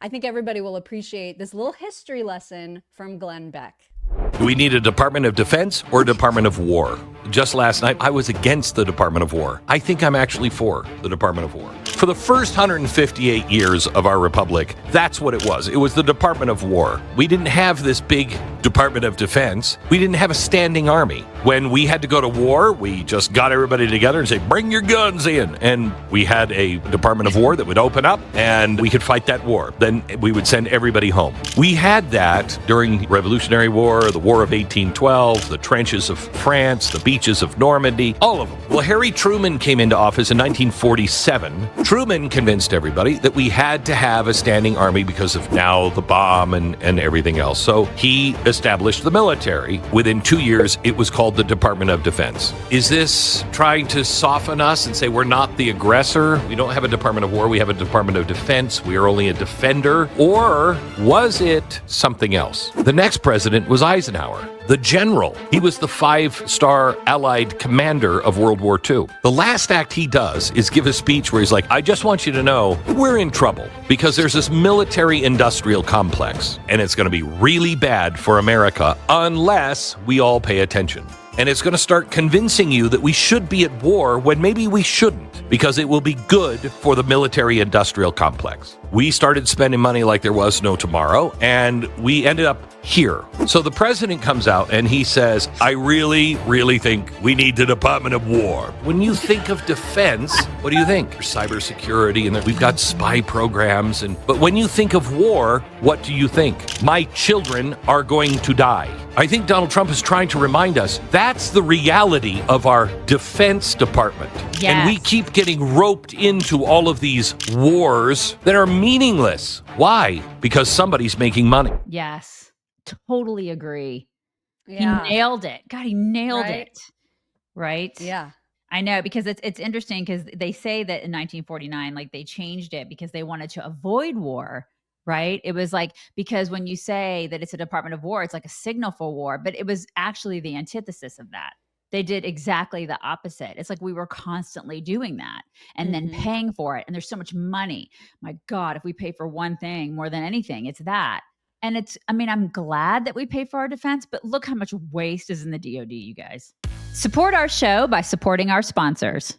I think everybody will appreciate this little history lesson from Glenn Beck. Do we need a Department of Defense or a Department of War? Just last night, I was against the Department of War. I think I'm actually for the Department of War. For the first 158 years of our republic, that's what it was. It was the Department of War. We didn't have this big Department of Defense. We didn't have a standing army. When we had to go to war, we just got everybody together and say, bring your guns in. And we had a Department of War that would open up and we could fight that war. Then we would send everybody home. We had that during Revolutionary War, the War of 1812, the trenches of France, the beaches of Normandy, all of them. Well, Harry Truman came into office in 1947. Truman convinced everybody that we had to have a standing army because of now the bomb and everything else. So he established the military. Within 2 years, it was called the Department of Defense. Is this trying to soften us and say we're not the aggressor? We don't have a Department of War. We have a Department of Defense. We are only a defender. Or was it something else? The next president was Eisenhower, the general. He was the 5-star Allied commander of World War II. The last act he does is give a speech where he's like, I just want you to know we're in trouble because there's this military-industrial complex, and it's going to be really bad for America unless we all pay attention. And it's going to start convincing you that we should be at war when maybe we shouldn't, because it will be good for the military-industrial complex. We started spending money like there was no tomorrow, and we ended up here. So the president comes out and he says, I really, really think we need the Department of War. When you think of defense, what do you think? Cybersecurity, and we've got spy programs. But when you think of war, what do you think? My children are going to die. I think Donald Trump is trying to remind us that's the reality of our Defense Department. Yes. And we keep getting roped into all of these wars that are meaningless. Why? Because somebody's making money. Yes. Totally agree. Yeah. He nailed it. God, he nailed Right? it. Right? Yeah. I know, because it's interesting because they say that in 1949, like they changed it because they wanted to avoid war, right? It was like, because when you say that it's a Department of War, it's like a signal for war, but it was actually the antithesis of that. They did exactly the opposite. It's like we were constantly doing that and then Mhm. paying for it. And there's so much money. My God, if we pay for one thing more than anything, it's that. And I'm glad that we pay for our defense, but look how much waste is in the DoD, you guys. Support our show by supporting our sponsors.